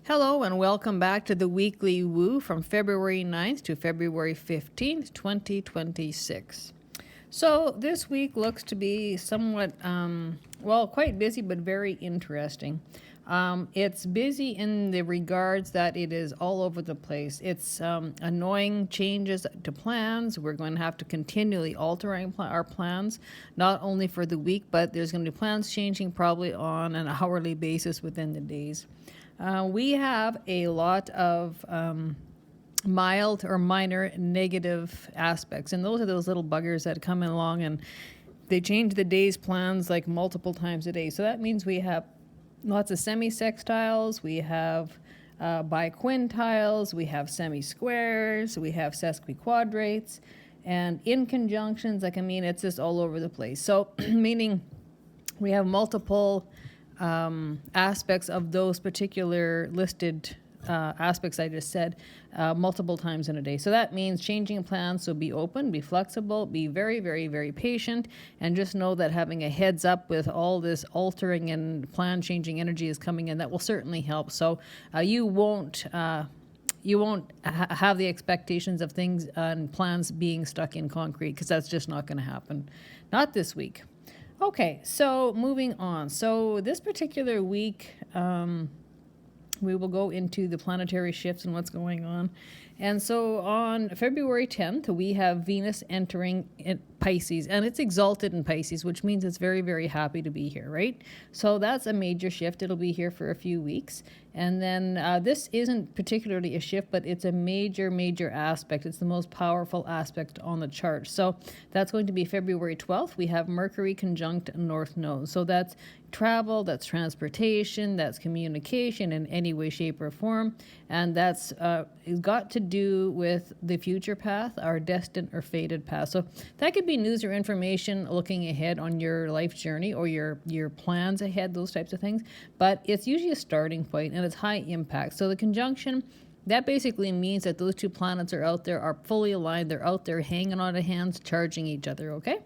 Hello and welcome back to the Weekly Woo from February 9th to February 15th, 2026. So this week looks to be somewhat, quite busy, but very interesting. It's busy in the regards that it is all over the place. It's annoying changes to plans. We're going to have to continually alter our plans, not only for the week, but there's going to be plans changing probably on an hourly basis within the days. We have a lot of mild or minor negative aspects, and those are those little buggers that come along and they change the day's plans like multiple times a day. So that means we have lots of semi-sextiles, we have biquintiles, we have semi-squares, we have sesquiquadrates, and in conjunctions. It's just all over the place. So meaning we have multiple aspects of those particular listed aspects I just said multiple times in a day. So that means changing plans. So be open, be flexible, be very, very, very patient, and just know that having a heads up with all this altering and plan changing energy is coming in. That will certainly help. So you won't have the expectations of things and plans being stuck in concrete, because that's just not going to happen. Not this week. Okay, so moving on. So this particular week, we will go into the planetary shifts and what's going on. And so on February 10th, we have Venus entering in Pisces, and it's exalted in Pisces, which means it's very, very happy to be here, right? So that's a major shift. It'll be here for a few weeks. And then this isn't particularly a shift, but it's a major, major aspect. It's the most powerful aspect on the chart. So that's going to be February 12th. We have Mercury conjunct North Node. So that's travel, that's transportation, that's communication in any way, shape, or form. And that's got to do with the future path, our destined or fated path. So that could be news or information looking ahead on your life journey or your plans ahead, those types of things. But it's usually a starting point, and it's high impact. So the conjunction, that basically means that those two planets are out there, are fully aligned. They're out there hanging on to hands, charging each other, okay?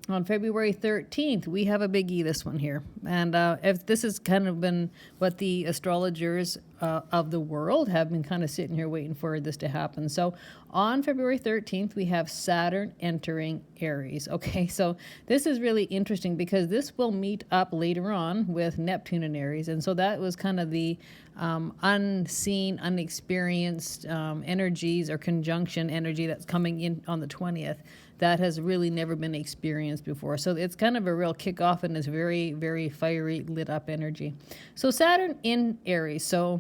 On February 13th, we have a biggie, this one here. And if this has kind of been what the astrologers of the world have been kind of sitting here waiting for this to happen. So on February 13th, we have Saturn entering Aries. Okay, so this is really interesting because this will meet up later on with Neptune in Aries. And so that was kind of the unseen, unexperienced energies or conjunction energy that's coming in on the 20th. That has really never been experienced before. So it's kind of a real kickoff, and it's very, very fiery, lit up energy. So Saturn in Aries. So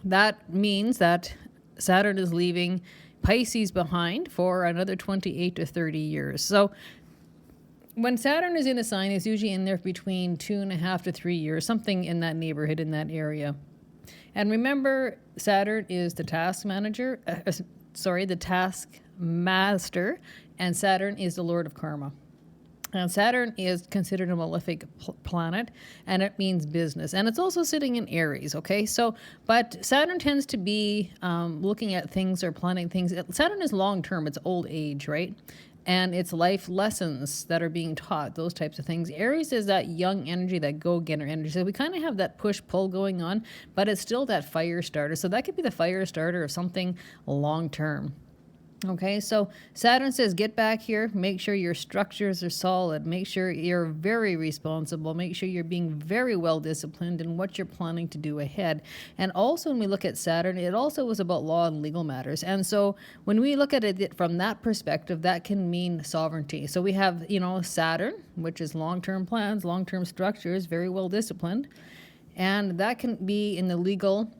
that means that Saturn is leaving Pisces behind for another 28 to 30 years. So when Saturn is in a sign, it's usually in there between 2.5 to 3 years, something in that neighborhood, in that area. And remember, Saturn is the task manager, the task master, and Saturn is the lord of karma. And Saturn is considered a malefic planet, and it means business. And it's also sitting in Aries, okay? So, but Saturn tends to be looking at things or planning things. Saturn is long-term. It's old age, right? And it's life lessons that are being taught, those types of things. Aries is that young energy, that go-getter energy. So we kind of have that push-pull going on, but it's still that fire starter. So that could be the fire starter of something long-term. Okay, so Saturn says, get back here, make sure your structures are solid, make sure you're very responsible, make sure you're being very well disciplined in what you're planning to do ahead. And also when we look at Saturn, it also was about law and legal matters. And so when we look at it from that perspective, that can mean sovereignty. So we have, Saturn, which is long-term plans, long-term structures, very well disciplined. And that can be in the legal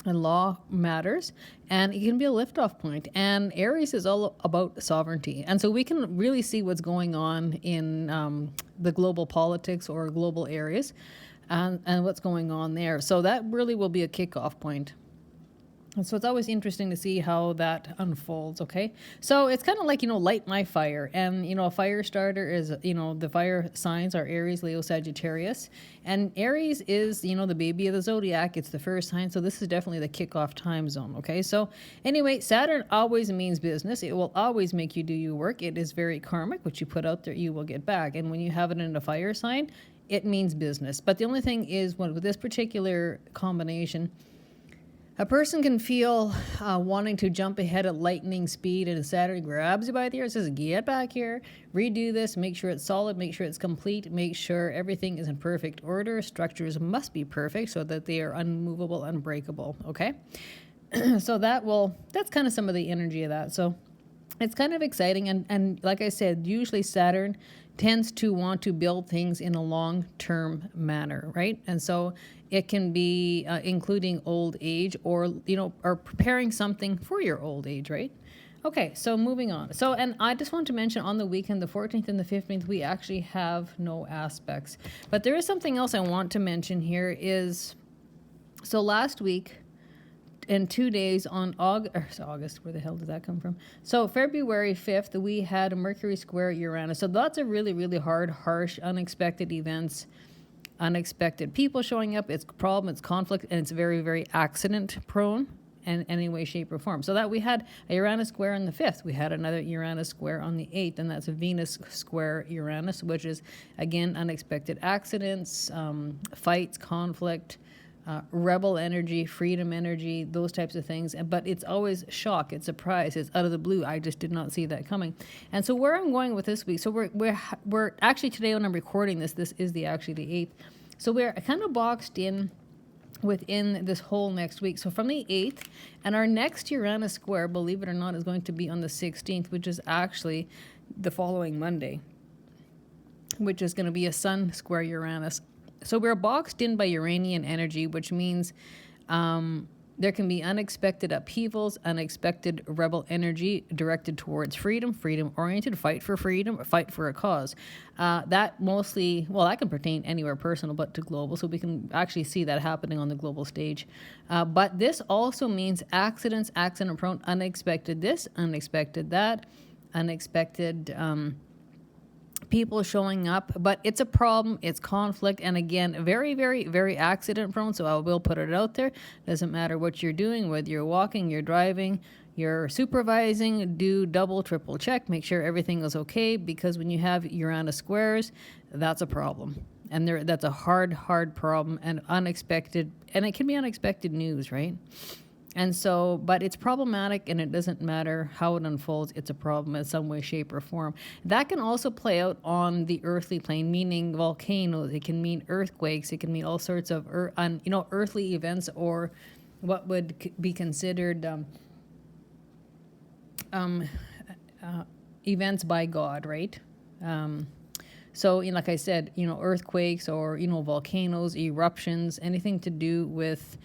and law matters, and it can be a liftoff point. And Aries is all about sovereignty. And so we can really see what's going on in the global politics or global areas and what's going on there. So that really will be a kickoff point. And so it's always interesting to see how that unfolds, okay? So it's kind of like, light my fire. And, a fire starter is, the fire signs are Aries, Leo, Sagittarius. And Aries is, the baby of the zodiac. It's the first sign. So this is definitely the kickoff time zone, okay? So anyway, Saturn always means business. It will always make you do your work. It is very karmic. What you put out there, you will get back. And when you have it in a fire sign, it means business. But the only thing is, with this particular combination, a person can feel wanting to jump ahead at lightning speed, and Saturn grabs you by the ear and says, get back here, redo this, make sure it's solid, make sure it's complete, make sure everything is in perfect order. Structures must be perfect so that they are unmovable, unbreakable, okay? So that's kind of some of the energy of that. So it's kind of exciting. And like I said, usually Saturn tends to want to build things in a long-term manner, right? And so it can be including old age, or, or preparing something for your old age, right? Okay, so moving on. So, and I just want to mention, on the weekend, the 14th and the 15th, we actually have no aspects. But there is something else I want to mention here is, so last week, in 2 days on August, where the hell did that come from? So February 5th, we had a Mercury square Uranus. So lots of really, really hard, harsh, unexpected events, unexpected people showing up. It's problem, it's conflict, and it's very, very accident prone in any way, shape, or form. So that we had a Uranus square on the 5th. We had another Uranus square on the 8th, and that's a Venus square Uranus, which is, again, unexpected accidents, fights, conflict, rebel energy, freedom energy, those types of things. But it's always shock, it's surprise, it's out of the blue. I just did not see that coming. And so where I'm going with this week, so we're actually, today when I'm recording this is actually the 8th. So we're kind of boxed in within this whole next week. So from the 8th, and our next Uranus square, believe it or not, is going to be on the 16th, which is actually the following Monday, which is going to be a Sun square Uranus. So we're boxed in by Uranian energy, which means there can be unexpected upheavals, unexpected rebel energy directed towards freedom, freedom-oriented, fight for freedom, fight for a cause. That mostly, that can pertain anywhere personal, but to global, so we can actually see that happening on the global stage. But this also means accidents, accident-prone, unexpected this, unexpected that, unexpected people showing up, but it's a problem, it's conflict, and again, very, very, very accident prone. So I will put it out there. Doesn't matter what you're doing, whether you're walking, you're driving, you're supervising, do double, triple check, make sure everything is okay, because when you have Uranus squares, that's a problem. And that's a hard, hard problem, and unexpected, and it can be unexpected news, right? And so, but it's problematic, and it doesn't matter how it unfolds, it's a problem in some way, shape, or form. That can also play out on the earthly plane, meaning volcanoes. It can mean earthquakes. It can mean all sorts of earthly events, or what would be considered events by God, right? So, like I said, earthquakes, or, volcanoes, eruptions, anything to do with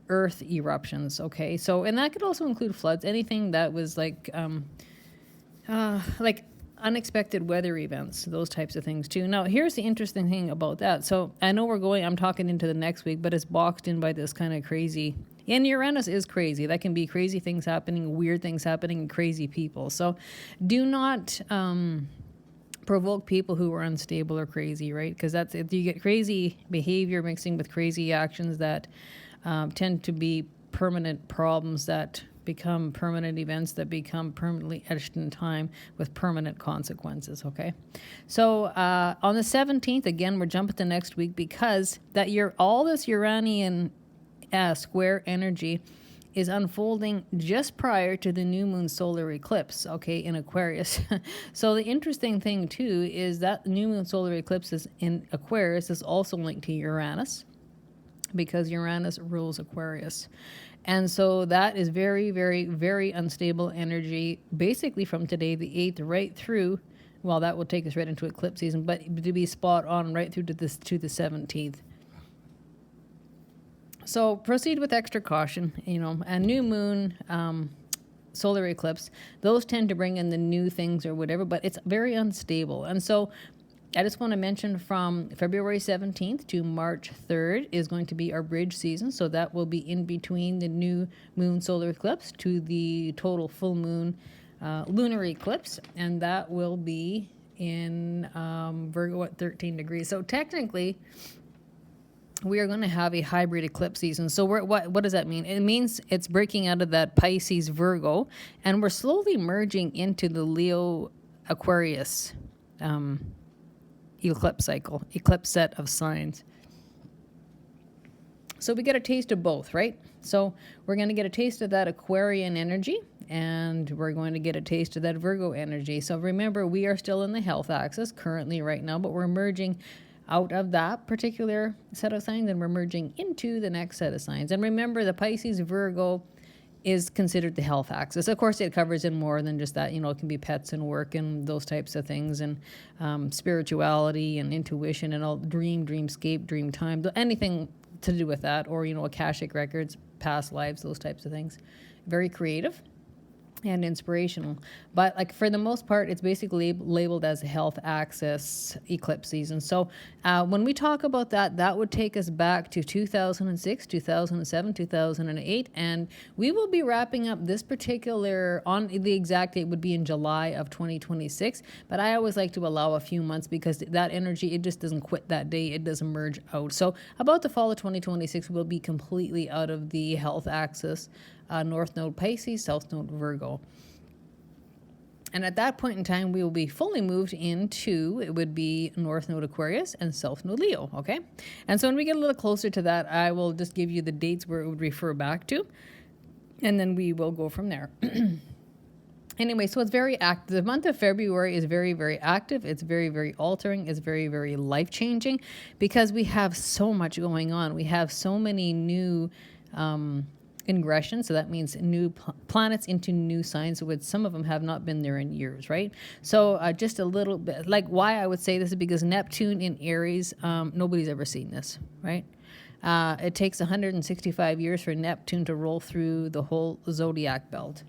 earth eruptions, okay? So, and that could also include floods, anything that was like unexpected weather events, those types of things too. Now, here's the interesting thing about that. So I know I'm talking into the next week, but it's boxed in by this kind of crazy, and Uranus is crazy. That can be crazy things happening, weird things happening, and crazy people. So do not provoke people who are unstable or crazy, right? Because you get crazy behavior mixing with crazy actions that tend to be permanent problems that become permanent events that become permanently etched in time with permanent consequences, okay? So on the 17th, again, we're jumping to next week, because all this Uranian square energy is unfolding just prior to the new moon solar eclipse, okay, in Aquarius. So the interesting thing, too, is that new moon solar eclipse is in Aquarius is also linked to Uranus, because Uranus rules Aquarius. And so that is very, very, very unstable energy, basically from today, the 8th, right through, that will take us right into eclipse season, but to be spot on right through to the 17th. So proceed with extra caution, a new moon, solar eclipse, those tend to bring in the new things or whatever, but it's very unstable. And so I just want to mention, from February 17th to March 3rd is going to be our bridge season. So that will be in between the new moon solar eclipse to the total full moon lunar eclipse. And that will be in Virgo at 13 degrees. So technically, we are going to have a hybrid eclipse season. So what does that mean? It means it's breaking out of that Pisces Virgo, and we're slowly merging into the Leo Aquarius eclipse cycle, eclipse set of signs. So we get a taste of both, right? So we're going to get a taste of that Aquarian energy, and we're going to get a taste of that Virgo energy. So remember, we are still in the health axis currently right now, but we're merging out of that particular set of signs, and we're merging into the next set of signs. And remember, the Pisces Virgo is considered the health axis. Of course, it covers in more than just that. You know, it can be pets and work and those types of things, and spirituality and intuition and all, dreamscape, dream time, anything to do with that, or, you know, Akashic records, past lives, those types of things. Very creative and inspirational. But like for the most part, it's basically labeled as a health axis eclipse season. So when we talk about that, that would take us back to 2006, 2007, 2008. And we will be wrapping up this particular, on the exact date would be in July of 2026. But I always like to allow a few months, because that energy, it just doesn't quit that day. It doesn't merge out. So about the fall of 2026, we'll be completely out of the health axis. North Node Pisces, South Node Virgo. And at that point in time, we will be fully moved into, it would be North Node Aquarius and South Node Leo, okay? And so when we get a little closer to that, I will just give you the dates where it would refer back to, and then we will go from there. Anyway, so it's very active. The month of February is very, very active. It's very, very altering. It's very, very life-changing, because we have so much going on. We have so many new ingression, so that means new planets into new signs, which some of them have not been there in years, right? So just a little bit, like why I would say this is because Neptune in Aries, nobody's ever seen this, right? It takes 165 years for Neptune to roll through the whole zodiac belt.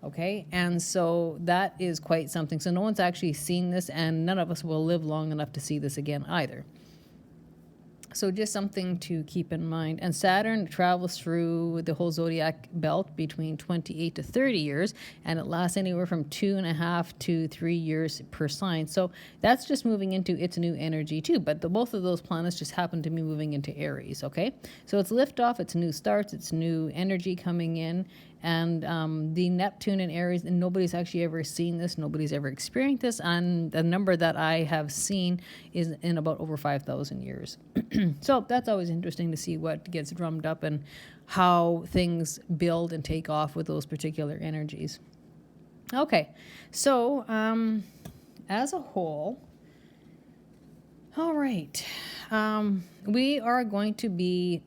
Okay, and so that is quite something. So no one's actually seen this, and none of us will live long enough to see this again either. So just something to keep in mind. And Saturn travels through the whole zodiac belt between 28 to 30 years, and it lasts anywhere from 2.5 to 3 years per sign. So that's just moving into its new energy too. But both of those planets just happen to be moving into Aries, okay? So it's liftoff, it's new starts, it's new energy coming in. And the Neptune in Aries, and nobody's actually ever seen this, nobody's ever experienced this, and the number that I have seen is in about over 5,000 years. So that's always interesting to see what gets drummed up and how things build and take off with those particular energies. Okay, so as a whole, all right, we are going to be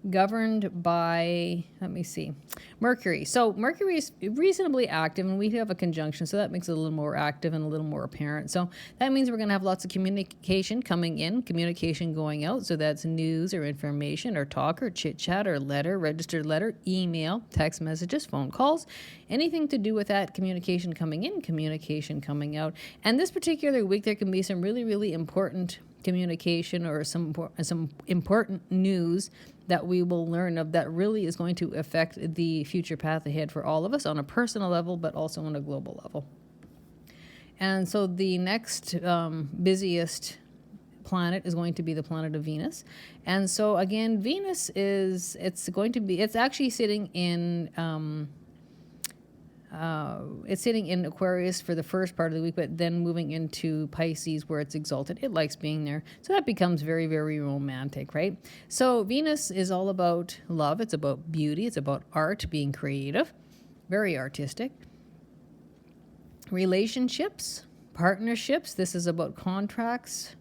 governed by, let me see, Mercury. So Mercury is reasonably active, and we have a conjunction, so that makes it a little more active and a little more apparent. So that means we're going to have lots of communication coming in, communication going out. So that's news or information or talk or chit chat or letter, registered letter, email, text messages, phone calls, anything to do with that communication coming in, communication coming out. And this particular week, there can be some really, really important communication or some important news that we will learn of that really is going to affect the future path ahead for all of us on a personal level, but also on a global level. And so the next busiest planet is going to be the planet of Venus. And so again, Venus is, it's actually sitting in Aquarius for the first part of the week, but then moving into Pisces where it's exalted. It likes being there. So that becomes very, very romantic, right? So Venus is all about love. It's about beauty. It's about art, being creative, very artistic. Relationships, partnerships. This is about contracts.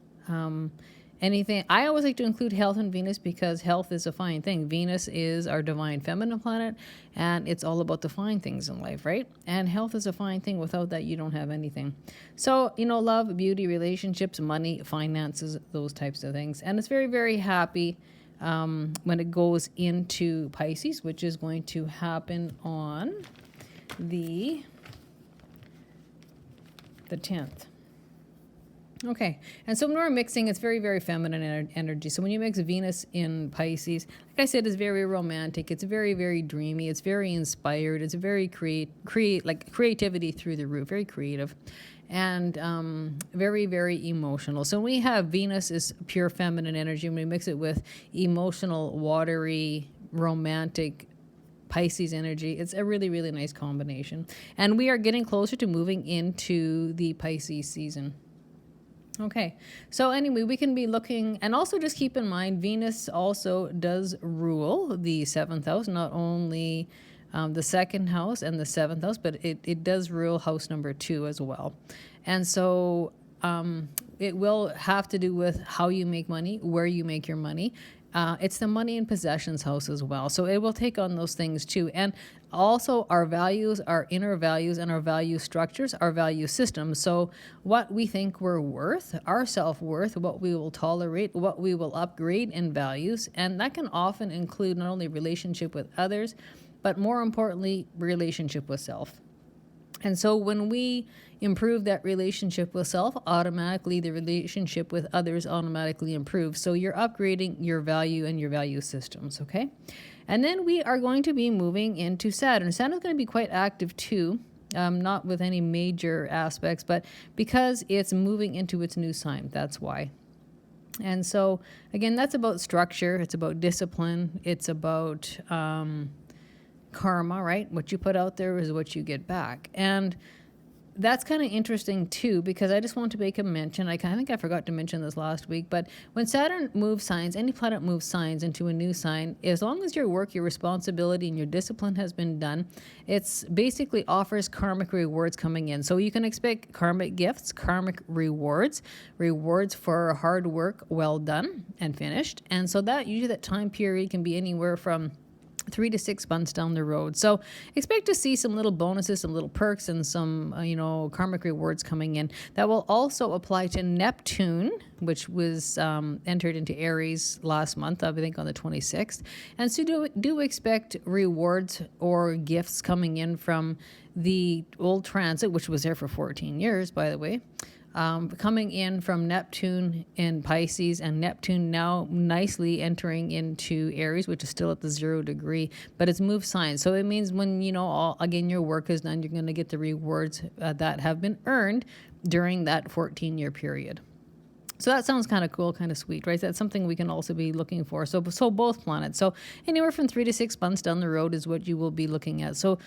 Anything. I always like to include health in Venus because health is a fine thing. Venus is our divine feminine planet, and it's all about the fine things in life, right? And health is a fine thing. Without that, you don't have anything. So, love, beauty, relationships, money, finances, those types of things. And it's very, very happy when it goes into Pisces, which is going to happen on the 10th. Okay, and so when we're mixing, it's very, very feminine energy. So when you mix Venus in Pisces, like I said, it's very romantic. It's very, very dreamy. It's very inspired. It's very creativity through the roof, very creative, and very, very emotional. So we have Venus is pure feminine energy, and we mix it with emotional, watery, romantic Pisces energy. It's a really, really nice combination. And we are getting closer to moving into the Pisces season. Okay, so anyway, we can be looking, and also just keep in mind, Venus also does rule the 7th house, not only the 2nd house and the 7th house, but it does rule house number 2 as well. And so it will have to do with how you make money, where you make your money. It's the money and possessions house as well. So it will take on those things too. And also our values, our inner values, and our value structures, our value systems. So what we think we're worth, our self-worth, what we will tolerate, what we will upgrade in values. And that can often include not only relationship with others, but more importantly, relationship with self. And so when we improve that relationship with self, automatically the relationship with others automatically improves. So you're upgrading your value and your value systems, okay? And then we are going to be moving into Saturn. Saturn's going to be quite active too, not with any major aspects, but because it's moving into its new sign, that's why. And so, again, that's about structure. It's about discipline. It's about karma, right? What you put out there is what you get back. And that's kind of interesting too, because I just want to make a mention. I think I forgot to mention this last week, but when Saturn moves signs, any planet moves signs into a new sign, as long as your work, your responsibility, and your discipline has been done, it's basically offers karmic rewards coming in. So you can expect karmic gifts, karmic rewards, rewards for hard work well done and finished. And so that usually that time period can be anywhere from 3 to 6 months down the road. So expect to see some little bonuses, some little perks, and some, karmic rewards coming in. That will also apply to Neptune, which was entered into Aries last month, I think on the 26th. And so do expect rewards or gifts coming in from the old transit, which was there for 14 years, by the way. Coming in from Neptune in Pisces, and Neptune now nicely entering into Aries, which is still at the 0 degree, but it's moved signs. So it means when, again, your work is done, you're going to get the rewards that have been earned during that 14-year period. So that sounds kind of cool, kind of sweet, right? That's something we can also be looking for. So both planets. So anywhere from 3 to 6 months down the road is what you will be looking at. So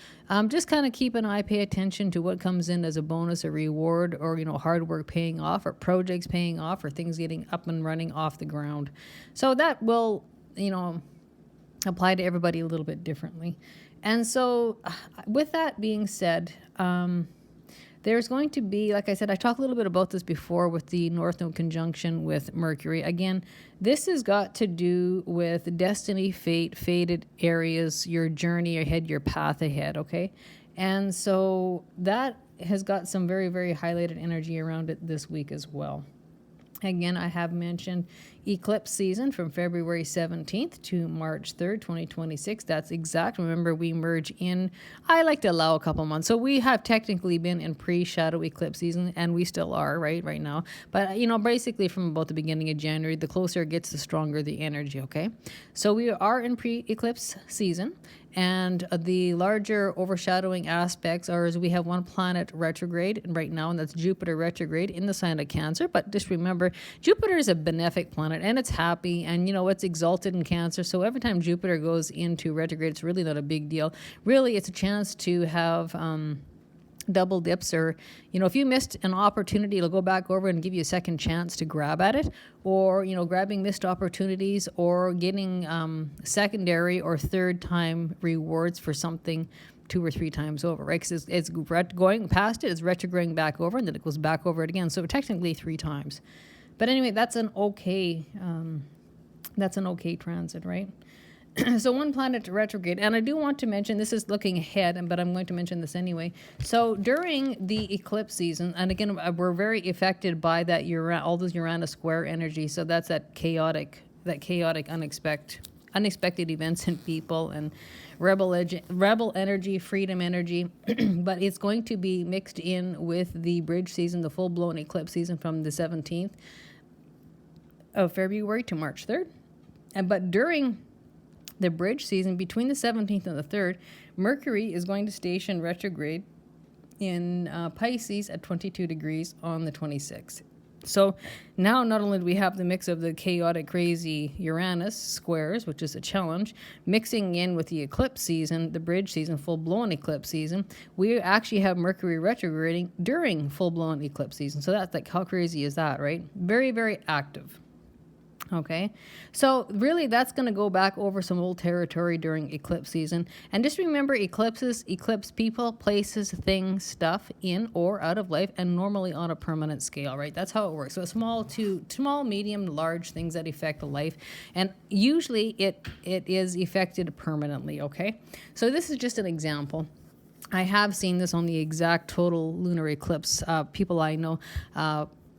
just kind of keep an eye, pay attention to what comes in as a bonus, a reward, or, hard work paying off, or projects paying off, or things getting up and running off the ground. So that will, apply to everybody a little bit differently. And so with that being said, there's going to be, like I said, I talked a little bit about this before with the North Node conjunction with Mercury. Again, this has got to do with destiny, fate, fated areas, your journey ahead, your path ahead, okay? And so that has got some very, very highlighted energy around it this week as well. Again, I have mentioned eclipse season from February 17th to March 3rd, 2026. That's exact. Remember, we merge in, I like to allow a couple months. So we have technically been in pre-shadow eclipse season, and we still are right now. But, basically from about the beginning of January, the closer it gets, the stronger the energy, okay? So we are in pre-eclipse season. And the larger overshadowing aspects are as we have one planet retrograde right now, and that's Jupiter retrograde in the sign of Cancer. But just remember, Jupiter is a benefic planet, and it's happy, and it's exalted in Cancer. So every time Jupiter goes into retrograde, it's really not a big deal. Really, it's a chance to have double dips, or if you missed an opportunity, it'll go back over and give you a second chance to grab at it, or grabbing missed opportunities, or getting secondary or third time rewards for something 2 or 3 times over, right? Because it's going past it, it's retrograding back over, and then it goes back over it again. So technically 3 times. But anyway, that's an okay transit, right? So one planet retrograde, and I do want to mention, this is looking ahead, but I'm going to mention this anyway. So during the eclipse season, and again, we're very affected by that all those Uranus square energy. So that's that chaotic, unexpected events in people, and rebel energy, freedom energy. But it's going to be mixed in with the bridge season, the full-blown eclipse season from the 17th of February to March 3rd. But during the bridge season, between the 17th and the 3rd, Mercury is going to station retrograde in Pisces at 22 degrees on the 26th. So now not only do we have the mix of the chaotic, crazy Uranus squares, which is a challenge, mixing in with the eclipse season, the bridge season, full-blown eclipse season, we actually have Mercury retrograding during full-blown eclipse season. So that's like, how crazy is that, right? Very, very active. Okay, so really that's going to go back over some old territory during eclipse season. And just remember, eclipses eclipse people, places, things, stuff in or out of life, and normally on a permanent scale, right? That's how it works. So small, medium, large things that affect a life. And usually it is affected permanently, okay? So this is just an example. I have seen this on the exact total lunar eclipse. People I know,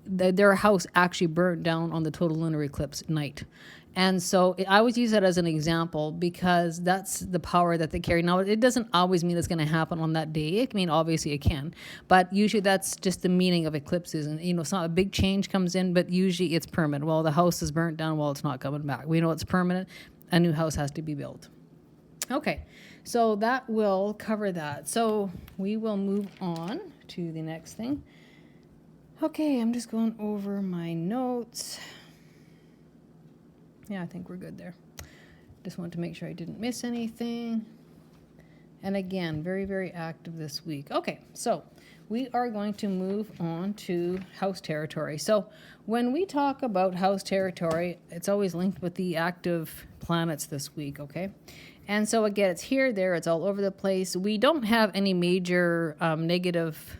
their house actually burnt down on the total lunar eclipse night. And so I always use that as an example because that's the power that they carry. Now, it doesn't always mean it's going to happen on that day. I mean, obviously it can, but usually that's just the meaning of eclipses. And, it's not a big change comes in, but usually it's permanent. Well, the house is burnt down, well, it's not coming back. We know it's permanent. A new house has to be built. Okay, so that will cover that. So we will move on to the next thing. Okay, I'm just going over my notes. Yeah, I think we're good there. Just wanted to make sure I didn't miss anything. And again, very, very active this week. Okay, so we are going to move on to house territory. So when we talk about house territory, it's always linked with the active planets this week, okay? And so again, it's here, there, it's all over the place. We don't have any major negative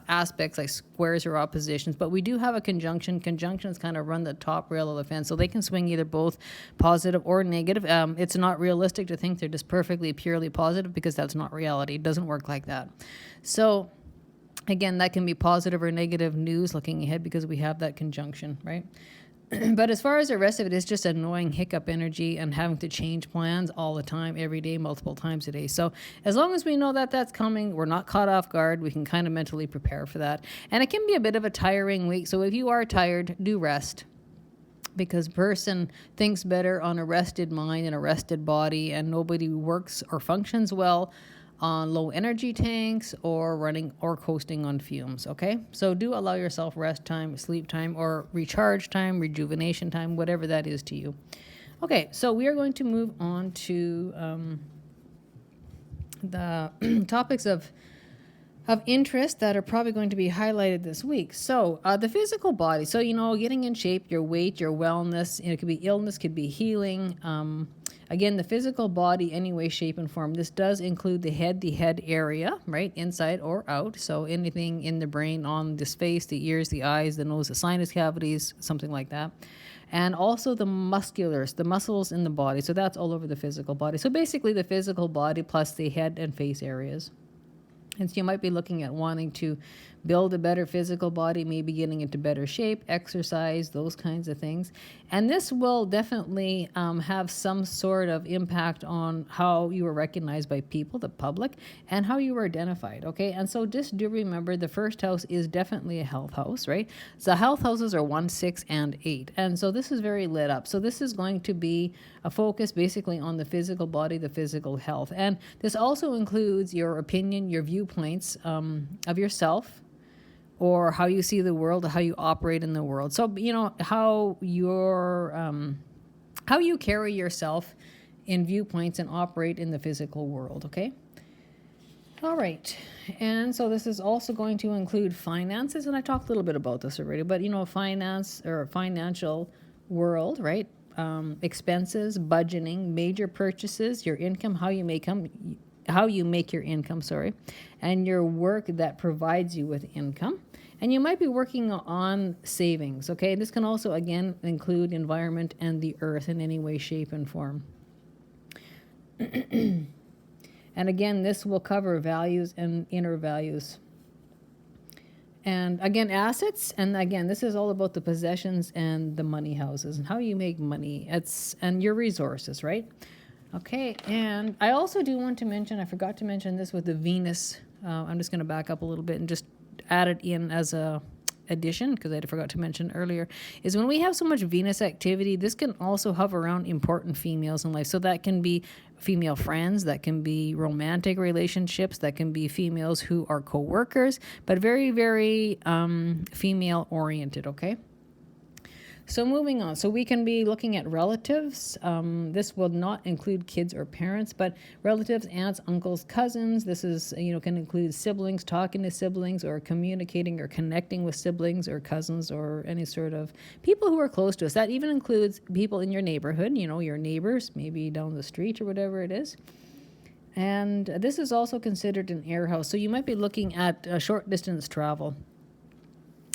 aspects like squares or oppositions, but we do have a conjunction. Conjunctions kind of run the top rail of the fence, so they can swing either both positive or negative. It's not realistic to think they're just perfectly, purely positive because that's not reality. It doesn't work like that. So again, that can be positive or negative news looking ahead because we have that conjunction, right? But as far as the rest of it, it's just annoying hiccup energy and having to change plans all the time, every day, multiple times a day. So as long as we know that that's coming, we're not caught off guard, we can kind of mentally prepare for that. And it can be a bit of a tiring week. So if you are tired, do rest. Because person thinks better on a rested mind and a rested body, and nobody works or functions well on low energy tanks or running or coasting on fumes, okay? So do allow yourself rest time, sleep time, or recharge time, rejuvenation time, whatever that is to you. Okay, so we are going to move on to the topics of interest that are probably going to be highlighted this week. So the physical body, so getting in shape, your weight, your wellness, it could be illness, could be healing. Again, the physical body, any way, shape, and form. This does include the head area, right, inside or out. So anything in the brain, on the face, the ears, the eyes, the nose, the sinus cavities, something like that. And also the musculars, the muscles in the body. So that's all over the physical body. So basically the physical body plus the head and face areas. And so you might be looking at wanting to build a better physical body, maybe getting into better shape, exercise, those kinds of things. And this will definitely have some sort of impact on how you are recognized by people, the public, and how you are identified, okay? And so just do remember the first house is definitely a health house, right? So health houses are 1, 6, and 8. And so this is very lit up. So this is going to be a focus basically on the physical body, the physical health. And this also includes your opinion, your viewpoints of yourself, or how you see the world, or how you operate in the world. So, how you carry yourself in viewpoints and operate in the physical world, okay? All right. And so this is also going to include finances, and I talked a little bit about this already, but, finance or financial world, right? Expenses, budgeting, major purchases, your income, how you make your income, and your work that provides you with income. And you might be working on savings, okay? This can also, again, include environment and the earth in any way, shape, and form. And again, this will cover values and inner values. And again, assets, and again, this is all about the possessions and the money houses and how you make money. And your resources, right? Okay, and I also do want to mention, I forgot to mention this with the Venus. I'm just going to back up a little bit and just add it in as addition, because I forgot to mention earlier, is when we have so much Venus activity, this can also hover around important females in life. So that can be female friends, that can be romantic relationships, that can be females who are co-workers, but very, very female oriented, okay? So moving on. So we can be looking at relatives. This will not include kids or parents, but relatives, aunts, uncles, cousins. This is, can include siblings, talking to siblings, or communicating or connecting with siblings or cousins or any sort of people who are close to us. That even includes people in your neighborhood, your neighbors, maybe down the street or whatever it is. And this is also considered an air house. So you might be looking at short distance travel.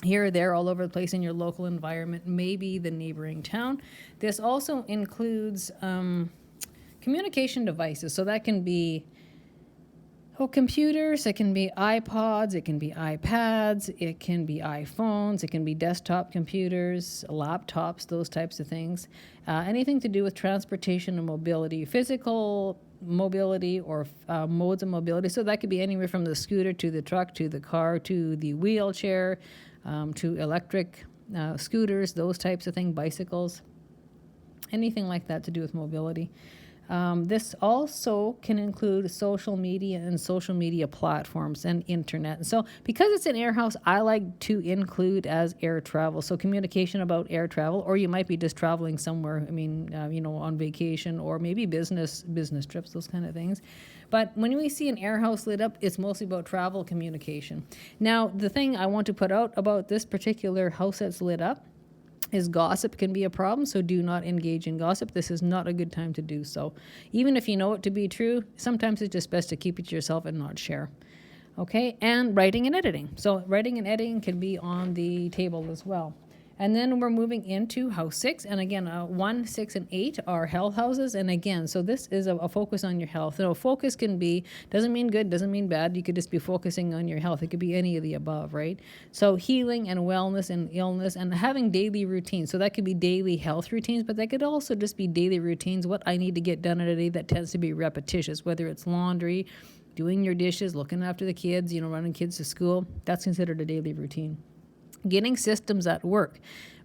Here or there, all over the place in your local environment, maybe the neighboring town. This also includes communication devices. So that can be computers, it can be iPods, it can be iPads, it can be iPhones, it can be desktop computers, laptops, those types of things. Anything to do with transportation and mobility, physical mobility or modes of mobility. So that could be anywhere from the scooter to the truck to the car to the wheelchair, to electric scooters, those types of things, bicycles, anything like that to do with mobility. This also can include social media and social media platforms and internet. So because it's an air house, I like to include as air travel. So communication about air travel, or you might be just traveling somewhere, on vacation, or maybe business trips, those kind of things. But when we see an air house lit up, it's mostly about travel communication. Now, the thing I want to put out about this particular house that's lit up is gossip can be a problem, so do not engage in gossip. This is not a good time to do so. Even if you know it to be true, sometimes it's just best to keep it to yourself and not share. Okay, and writing and editing. So writing and editing can be on the table as well. And then we're moving into house 6. And again, 1, 6, and 8 are health houses. And again, so this is a focus on your health. Focus can be, doesn't mean good, doesn't mean bad. You could just be focusing on your health. It could be any of the above, right? So healing and wellness and illness and having daily routines. So that could be daily health routines, but that could also just be daily routines, what I need to get done in a day that tends to be repetitious, whether it's laundry, doing your dishes, looking after the kids, running kids to school. That's considered a daily routine. Getting systems at work,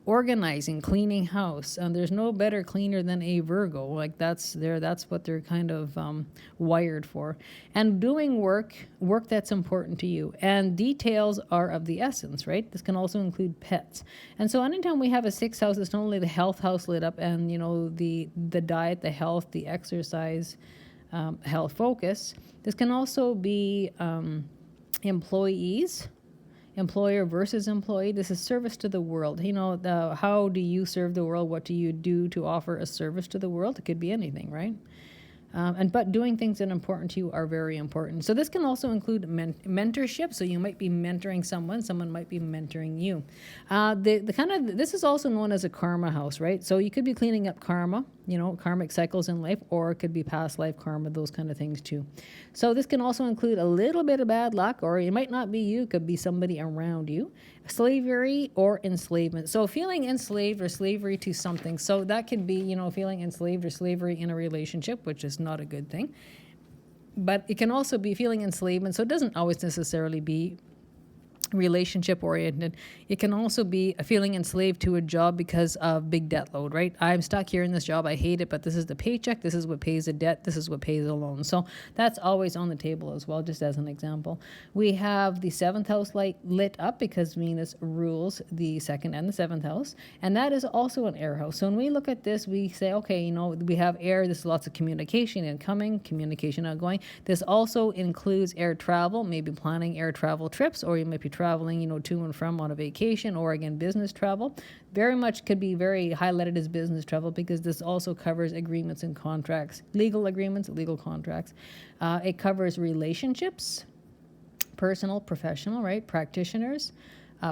organizing, cleaning house. There's no better cleaner than a Virgo. Like that's what they're kind of wired for. And doing work that's important to you. And details are of the essence, right? This can also include pets. And so anytime we have a 6th house, it's not only the health house lit up and, the diet, the health, the exercise, health focus. This can also be employees. Employer versus employee. This is service to the world. How do you serve the world? What do you do to offer a service to the world? It could be anything, right? But doing things that are important to you are very important. So this can also include mentorship. So you might be mentoring someone might be mentoring you. This is also known as a karma house, right? So you could be cleaning up karma, karmic cycles in life, or it could be past life karma, those kind of things too. So this can also include a little bit of bad luck, or it might not be you, it could be somebody around you. Slavery or enslavement. So feeling enslaved or slavery to something. So that could be, feeling enslaved or slavery in a relationship, which is not a good thing. But it can also be feeling enslavement. So it doesn't always necessarily be relationship oriented. It can also be a feeling enslaved to a job because of big debt load, right? I'm stuck here in this job. I hate it, but this is the paycheck. This is what pays the debt. This is what pays the loan. So that's always on the table as well, just as an example. We have the 7th house light lit up because Venus rules the 2nd and the 7th house. And that is also an air house. So when we look at this, we say, okay, we have air. There's lots of communication incoming, communication outgoing. This also includes air travel, maybe planning air travel trips, or you might be traveling, to and from on a vacation, or again, business travel. Very much could be very highlighted as business travel because this also covers agreements and contracts, legal agreements, legal contracts. It covers relationships, personal, professional, right? Practitioners,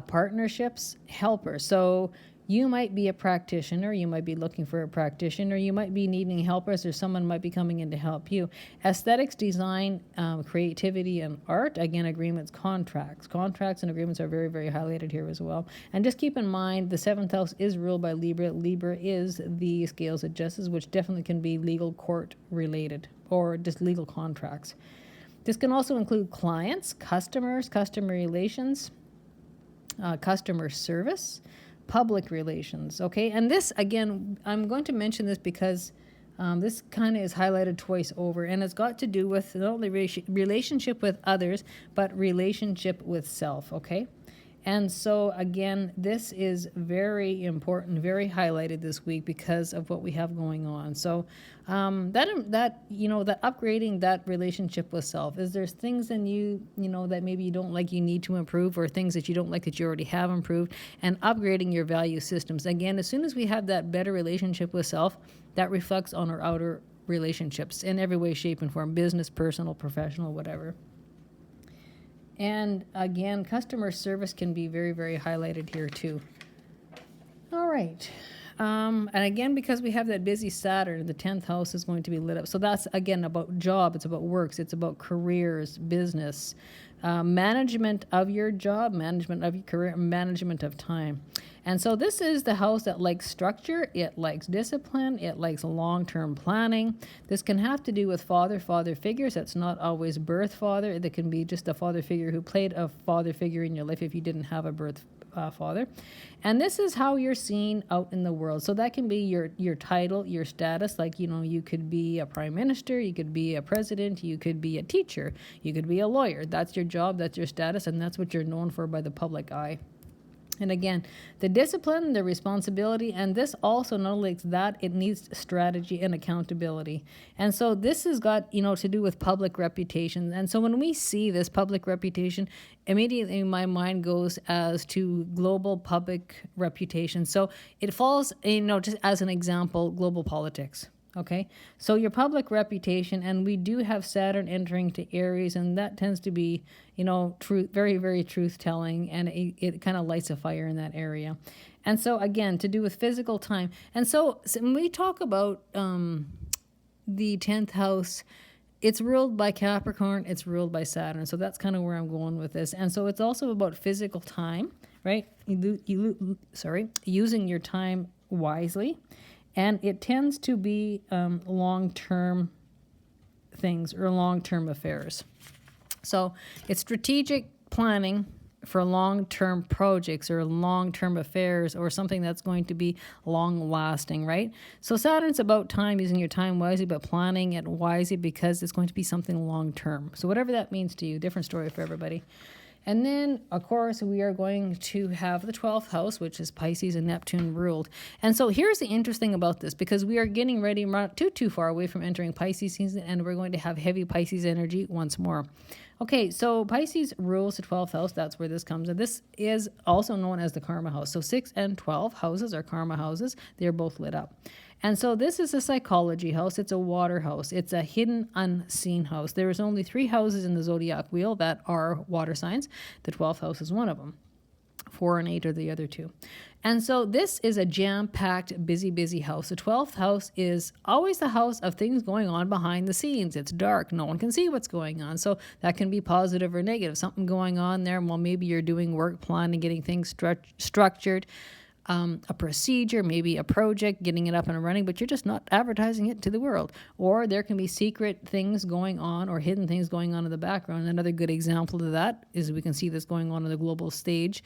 partnerships, helpers. So you might be a practitioner, you might be looking for a practitioner, you might be needing helpers, or someone might be coming in to help you. Aesthetics, design, creativity, and art. Again, agreements, contracts. Contracts and agreements are very, very highlighted here as well. And just keep in mind, the 7th house is ruled by Libra. Libra is the scales of justice, which definitely can be legal court related or just legal contracts. This can also include clients, customers, customer relations, customer service, public relations. Okay, and this again, I'm going to mention this because this kind of is highlighted twice over, and it's got to do with not only relationship with others, but relationship with self. Okay. And so again, this is very important, very highlighted this week because of what we have going on. So that upgrading that relationship with self, is there's things in you, that maybe you don't like, you need to improve, or things that you don't like that you already have improved, and upgrading your value systems. Again, as soon as we have that better relationship with self, that reflects on our outer relationships in every way, shape, and form, business, personal, professional, whatever. And again, customer service can be very, very highlighted here too. All right. And again, because we have that busy Saturn, the 10th house is going to be lit up. So that's, again, about job. It's about works. It's about careers, business, management of your job, management of your career, management of time. And so this is the house that likes structure, it likes discipline, it likes long-term planning. This can have to do with father figures. That's not always birth father. That can be just a father figure who played a father figure in your life if you didn't have a birth father. And this is how you're seen out in the world. So that can be your title, your status. Like, you could be a prime minister, you could be a president, you could be a teacher, you could be a lawyer. That's your job, that's your status, and that's what you're known for by the public eye. And again, the discipline, the responsibility, and this also not only that, it needs strategy and accountability. And so this has got, to do with public reputation. And so when we see this public reputation, immediately my mind goes as to global public reputation. So it falls, just as an example, global politics. Okay, so your public reputation, and we do have Saturn entering to Aries, and that tends to be, truth, very, very truth-telling, and it kind of lights a fire in that area. And so, again, to do with physical time. And so when we talk about the 10th house, it's ruled by Capricorn, it's ruled by Saturn. So that's kind of where I'm going with this. And so it's also about physical time, right? Using your time wisely. And it tends to be long-term things or long-term affairs. So it's strategic planning for long-term projects or long-term affairs or something that's going to be long-lasting, right? So Saturn's about time, using your time wisely, but planning it wisely because it's going to be something long-term. So whatever that means to you, different story for everybody. And then, of course, we are going to have the 12th house, which is Pisces and Neptune ruled. And so here's the interesting about this, because we are getting ready, not too far away from entering Pisces season, and we're going to have heavy Pisces energy once more. Okay, so Pisces rules the 12th house. That's where this comes. And this is also known as the karma house. So 6 and 12 houses are karma houses. They're both lit up. And so this is a psychology house. It's a water house. It's a hidden, unseen house. There is only 3 houses in the zodiac wheel that are water signs. The 12th house is one of them. 4 and 8 are the other 2. And so this is a jam-packed, busy house. The 12th house is always the house of things going on behind the scenes. It's dark. No one can see what's going on. So that can be positive or negative. Something going on there. Well, maybe you're doing work, planning, getting things structured. A procedure, maybe a project, getting it up and running, but you're just not advertising it to the world. Or there can be secret things going on or hidden things going on in the background. Another good example of that is we can see this going on the global stage.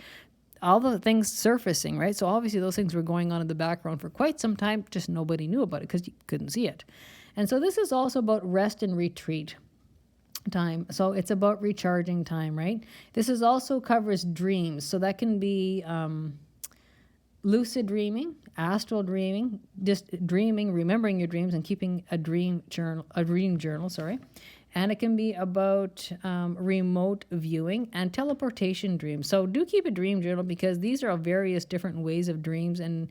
All the things surfacing, right? So obviously those things were going on in the background for quite some time, just nobody knew about it because you couldn't see it. And so this is also about rest and retreat time. So it's about recharging time, right? This is also covers dreams. So that can be lucid dreaming, astral dreaming, just dreaming, remembering your dreams and keeping a dream journal. And it can be about remote viewing and teleportation dreams. So do keep a dream journal because these are various different ways of dreams and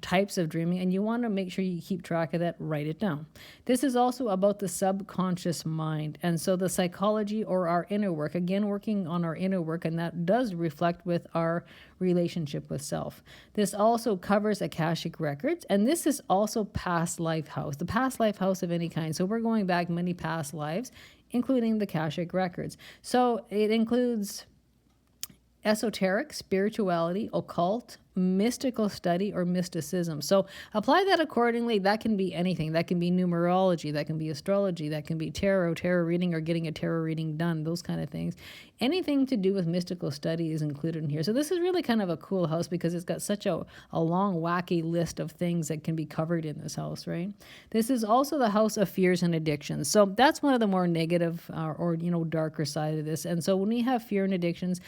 types of dreaming, and you want to make sure you keep track of that, write it down. This is also about the subconscious mind, and so the psychology or our inner work, again, working on our inner work, and that does reflect with our relationship with self. This also covers Akashic records, and this is also past life house, the past life house of any kind. So we're going back many past lives, including the Akashic records. So it includes esoteric, spirituality, occult, mystical study or mysticism. So apply that accordingly. That can be anything. That can be numerology. That can be astrology. That can be tarot reading, or getting a tarot reading done, those kind of things. Anything to do with mystical study is included in here. So this is really kind of a cool house because it's got such a long, wacky list of things that can be covered in this house, right? This is also the house of fears and addictions. So that's one of the more negative or darker side of this. And so when we have fear and addictions,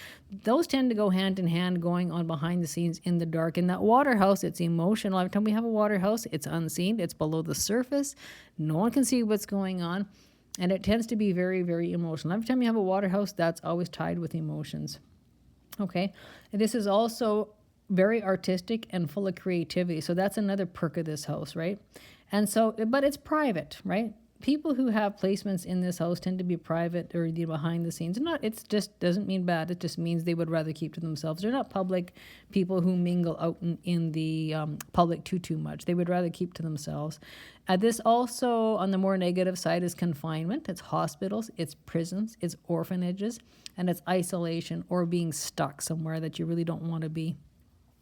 those tend to go hand in hand, going on behind the scenes in the dark. In that water house, it's emotional. Every time we have a water house, it's unseen. It's below the surface. No one can see what's going on. And it tends to be very, very emotional. Every time you have a water house, that's always tied with emotions. Okay. And this is also very artistic and full of creativity. So that's another perk of this house, right? And so, but it's private, right? People who have placements in this house tend to be private or behind the scenes. It just doesn't mean bad. It just means they would rather keep to themselves. They're not public people who mingle out in the public too much. They would rather keep to themselves. This also, on the more negative side, is confinement. It's hospitals, it's prisons, it's orphanages, and it's isolation or being stuck somewhere that you really don't want to be.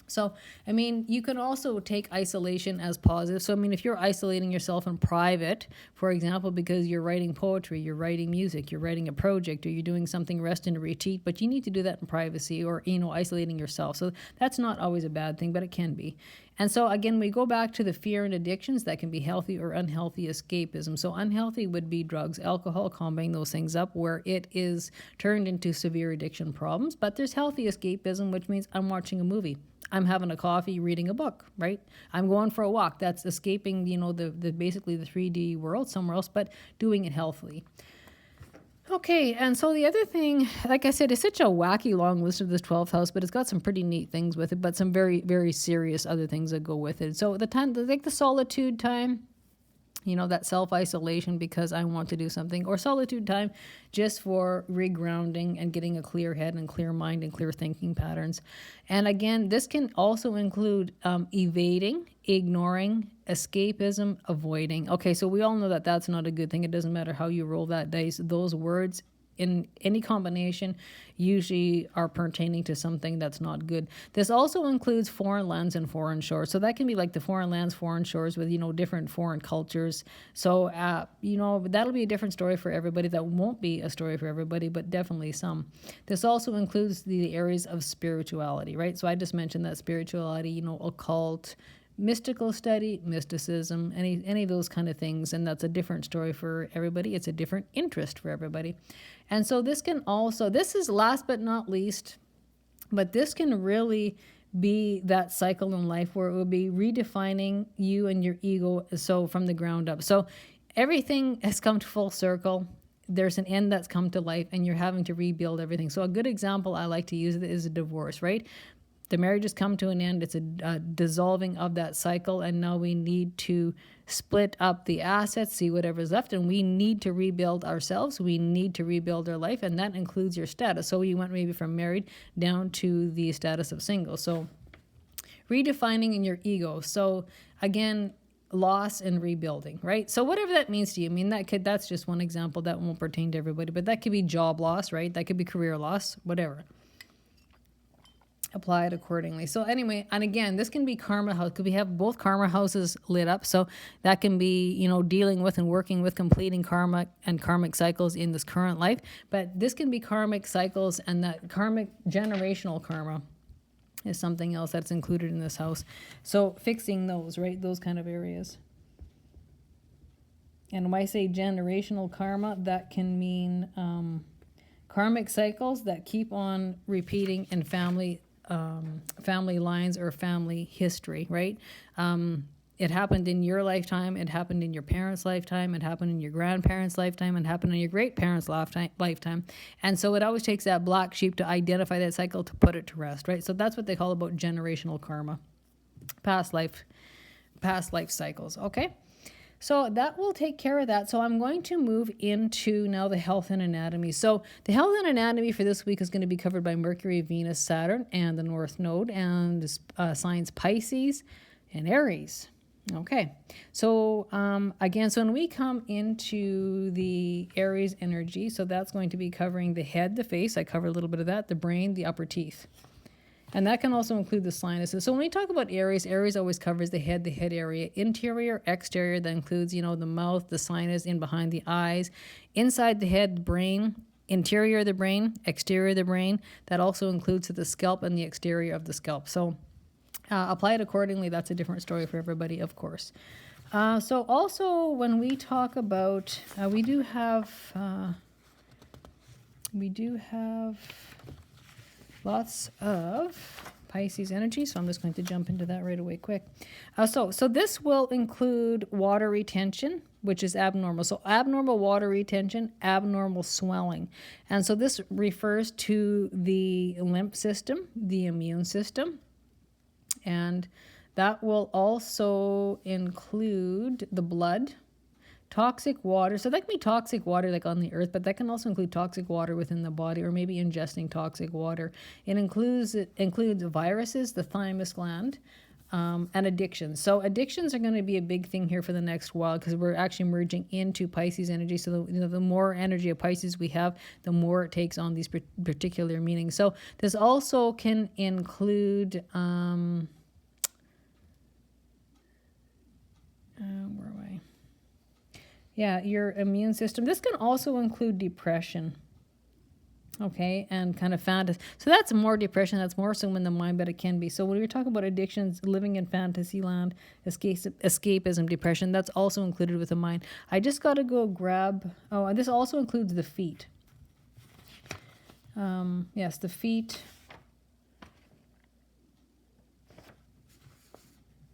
So, I mean, you can also take isolation as positive. So, I mean, if you're isolating yourself in private, for example, because you're writing poetry, you're writing music, you're writing a project, or you're doing something rest and retreat, but you need to do that in privacy, or, isolating yourself. So that's not always a bad thing, but it can be. And so, again, we go back to the fear and addictions that can be healthy or unhealthy escapism. So unhealthy would be drugs, alcohol, combining those things up where it is turned into severe addiction problems. But there's healthy escapism, which means I'm watching a movie. I'm having a coffee, reading a book, right? I'm going for a walk. That's escaping, the basically the 3D world somewhere else, but doing it healthily. Okay, and so the other thing, like I said, it's such a wacky long list of this 12th house, but it's got some pretty neat things with it, but some very, very serious other things that go with it. So the time, like the solitude time, that self-isolation because I want to do something, or solitude time just for regrounding and getting a clear head and clear mind and clear thinking patterns. And again, this can also include evading, ignoring, escapism, avoiding. Okay, so we all know that that's not a good thing. It doesn't matter how you roll that dice. Those words in any combination usually are pertaining to something that's not good. This also includes foreign lands and foreign shores. So that can be like the foreign lands, foreign shores with, different foreign cultures. So, that'll be a different story for everybody. That won't be a story for everybody, but definitely some. This also includes the areas of spirituality, right? So I just mentioned that spirituality, occult, mystical study, mysticism, any of those kind of things, and that's a different story for everybody. It's a different interest for everybody. And so this is last but not least, but this can really be that cycle in life where it will be redefining you and your ego, so from the ground up. So everything has come to full circle. There's an end that's come to life, and you're having to rebuild everything. So a good example I like to use is a divorce, right? The marriage has come to an end. It's a dissolving of that cycle, and now we need to split up the assets, see whatever's left, and we need to rebuild ourselves. We need to rebuild our life, and that includes your status. So you went maybe from married down to the status of single. So redefining in your ego. So again, loss and rebuilding, right? So whatever that means to you, that's just one example. That won't pertain to everybody, but that could be job loss, right? That could be career loss, whatever. Apply it accordingly. So anyway, and again, this can be karma house, because we have both karma houses lit up. So that can be, dealing with and working with completing karma and karmic cycles in this current life. But this can be karmic cycles, and that karmic generational karma is something else that's included in this house. So fixing those, right? Those kind of areas. And when I say generational karma, that can mean karmic cycles that keep on repeating in family lines or family history, right? It happened in your lifetime, it happened in your parents' lifetime, it happened in your grandparents' lifetime, it happened in your great-parents' lifetime. And so it always takes that black sheep to identify that cycle to put it to rest, right? So that's what they call about generational karma, past life cycles, okay? So that will take care of that. So I'm going to move into now the health and anatomy. So the health and anatomy for this week is going to be covered by Mercury, Venus, Saturn, and the North Node, and signs Pisces and Aries. Okay. So again, so when we come into the Aries energy, so that's going to be covering the head, the face. I cover a little bit of that, the brain, the upper teeth. And that can also include the sinuses. So when we talk about Aries, Aries always covers the head area, interior, exterior. That includes, the mouth, the sinus, in behind the eyes, inside the head, the brain, interior of the brain, exterior of the brain. That also includes the scalp and the exterior of the scalp. So apply it accordingly. That's a different story for everybody, of course. So also when we talk about, we do have lots of Pisces energy, so I'm just going to jump into that right away quick. So this will include water retention, which is abnormal. So abnormal water retention, abnormal swelling. And so this refers to the lymph system, the immune system, and that will also include the blood, toxic water. So that can be toxic water like on the earth, but that can also include toxic water within the body, or maybe ingesting toxic water. It includes viruses, the thymus gland, and addictions. So addictions are going to be a big thing here for the next while, because we're actually merging into Pisces energy. So the more energy of Pisces we have, the more it takes on these particular meanings. So this also can include where am I? Yeah, your immune system. This can also include depression. Okay, and kind of fantasy. So that's more depression. That's more so in the mind, but it can be. So when we talk about addictions, living in fantasy land, escapism, depression, that's also included with the mind. I just got to go grab. Oh, and this also includes the feet. Yes, the feet.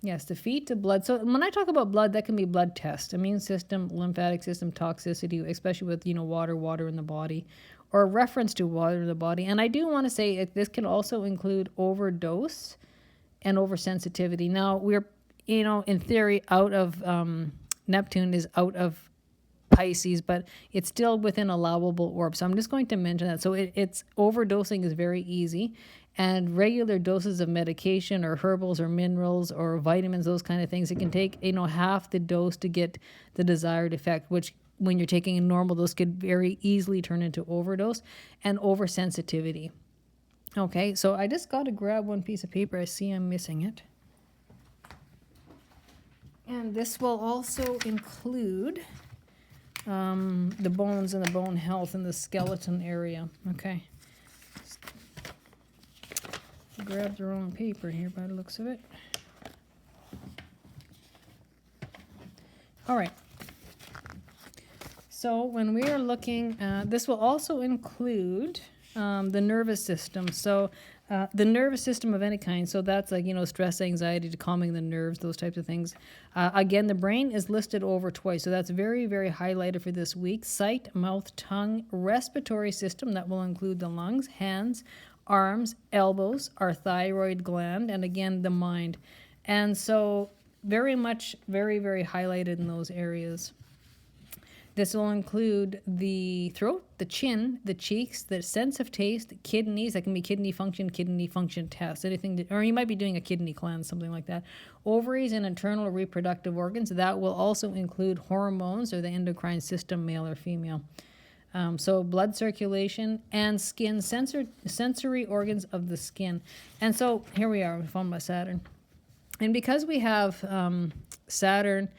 Yes, the feet, the blood. So when I talk about blood, that can be blood tests, immune system, lymphatic system, toxicity, especially with, water in the body, or reference to water in the body. And I do want to say this can also include overdose and oversensitivity. Now, we're, in theory, out of Neptune is out of Pisces, but it's still within allowable orb. So I'm just going to mention that. So it's overdosing is very easy. And regular doses of medication or herbals or minerals or vitamins, those kind of things, it can take, half the dose to get the desired effect, which when you're taking a normal dose could very easily turn into overdose and oversensitivity. Okay, so I just got to grab one piece of paper. I see I'm missing it. And this will also include the bones and the bone health in the skeleton area. Okay. Grabbed the wrong paper here by the looks of it. All right. So when we are looking, this will also include the nervous system. So the nervous system of any kind. So that's like, stress, anxiety, calming the nerves, those types of things. Again, the brain is listed over twice. So that's very, very highlighted for this week. Sight, mouth, tongue, respiratory system. That will include the lungs, hands, arms, elbows, our thyroid gland, and again, the mind. And so very much, very, very highlighted in those areas. This will include the throat, the chin, the cheeks, the sense of taste, kidneys. That can be kidney function tests, anything, or you might be doing a kidney cleanse, something like that. Ovaries and internal reproductive organs. That will also include hormones or the endocrine system, male or female. So blood circulation and skin, sensory organs of the skin. And so here we are, we found my Saturn. And because we have Saturn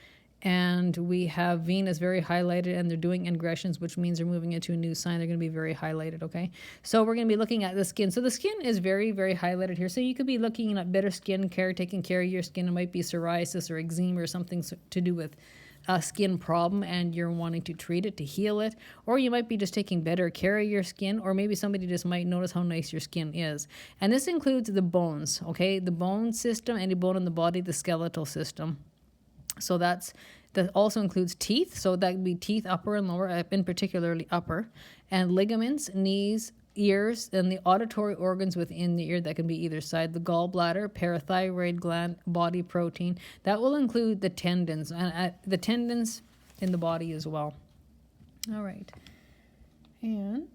and we have Venus very highlighted, and they're doing ingressions, which means they're moving into a new sign, they're going to be very highlighted, okay? So we're going to be looking at the skin. So the skin is very, very highlighted here. So you could be looking at better skin care, taking care of your skin. It might be psoriasis or eczema or something to do with a skin problem, and you're wanting to treat it, to heal it, or you might be just taking better care of your skin, or maybe somebody just might notice how nice your skin is. And this includes the bones, okay? The bone system, any bone in the body, the skeletal system. So that also includes teeth, so that would be teeth, upper and lower, in particularly upper, and ligaments, knees, ears, and the auditory organs within the ear. That can be either side, the gallbladder, parathyroid gland, body protein. That will include the tendons, and the tendons in the body as well. All right. And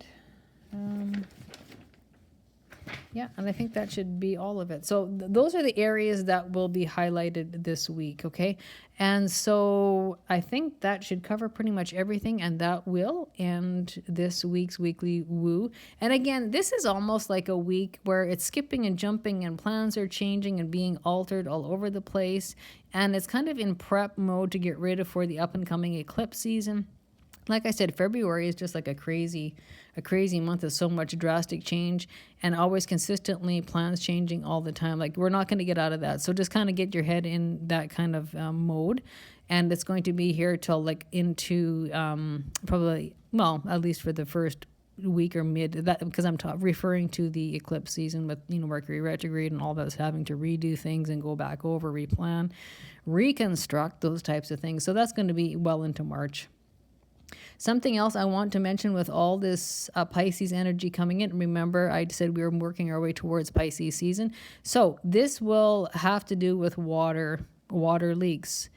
Yeah, and I think that should be all of it. So those are the areas that will be highlighted this week, okay? And so I think that should cover pretty much everything, and that will end this week's weekly woo. And again, this is almost like a week where it's skipping and jumping and plans are changing and being altered all over the place. And it's kind of in prep mode to get ready for the up and coming eclipse season. Like I said, February is just like a crazy month of so much drastic change, and always consistently plans changing all the time. Like, we're not going to get out of that. So just kind of get your head in that kind of mode. And it's going to be here till like into probably, well, at least for the first week or mid, that because I'm referring to the eclipse season with, Mercury retrograde and all that's having to redo things and go back over, replan, reconstruct, those types of things. So that's going to be well into March. Something else I want to mention with all this Pisces energy coming in, remember I said we were working our way towards Pisces season. So this will have to do with water leaks,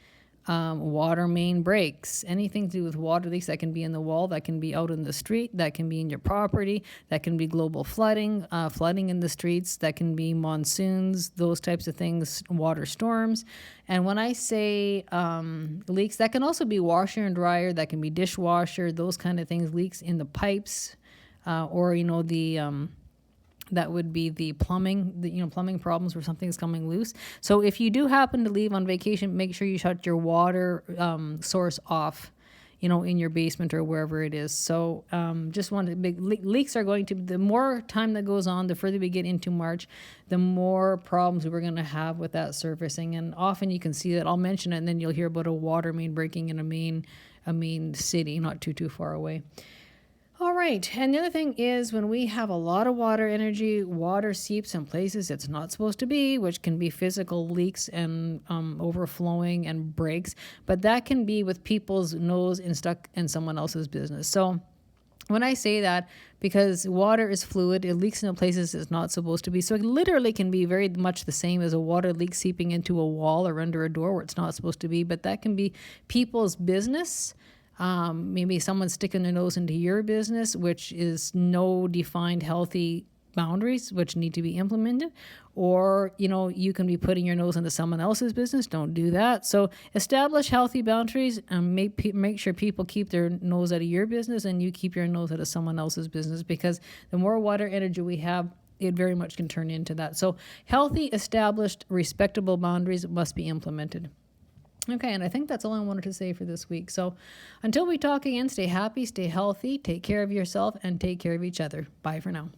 water main breaks, anything to do with water leaks. That can be in the wall, that can be out in the street, that can be in your property, that can be global flooding, flooding in the streets, that can be monsoons, those types of things, water storms. And when I say leaks, that can also be washer and dryer, that can be dishwasher, those kind of things, leaks in the pipes, or that would be the plumbing, plumbing problems where something's coming loose. So if you do happen to leave on vacation, make sure you shut your water source off, in your basement or wherever it is. So just wanted big leaks are going to, the more time that goes on, the further we get into March, the more problems we're going to have with that surfacing. And often you can see that. I'll mention it, and then you'll hear about a water main breaking in a main city, not too far away. All right, and the other thing is when we have a lot of water energy, water seeps in places it's not supposed to be, which can be physical leaks and overflowing and breaks, but that can be with people's nose and stuck in someone else's business. So when I say that, because water is fluid, it leaks into places it's not supposed to be. So it literally can be very much the same as a water leak seeping into a wall or under a door where it's not supposed to be, but that can be people's business. Maybe someone's sticking their nose into your business, which is no defined healthy boundaries, which need to be implemented. Or, you can be putting your nose into someone else's business. Don't do that. So establish healthy boundaries and make sure people keep their nose out of your business and you keep your nose out of someone else's business, because the more water energy we have, it very much can turn into that. So healthy, established, respectable boundaries must be implemented. Okay, and I think that's all I wanted to say for this week. So until we talk again, stay happy, stay healthy, take care of yourself, and take care of each other. Bye for now.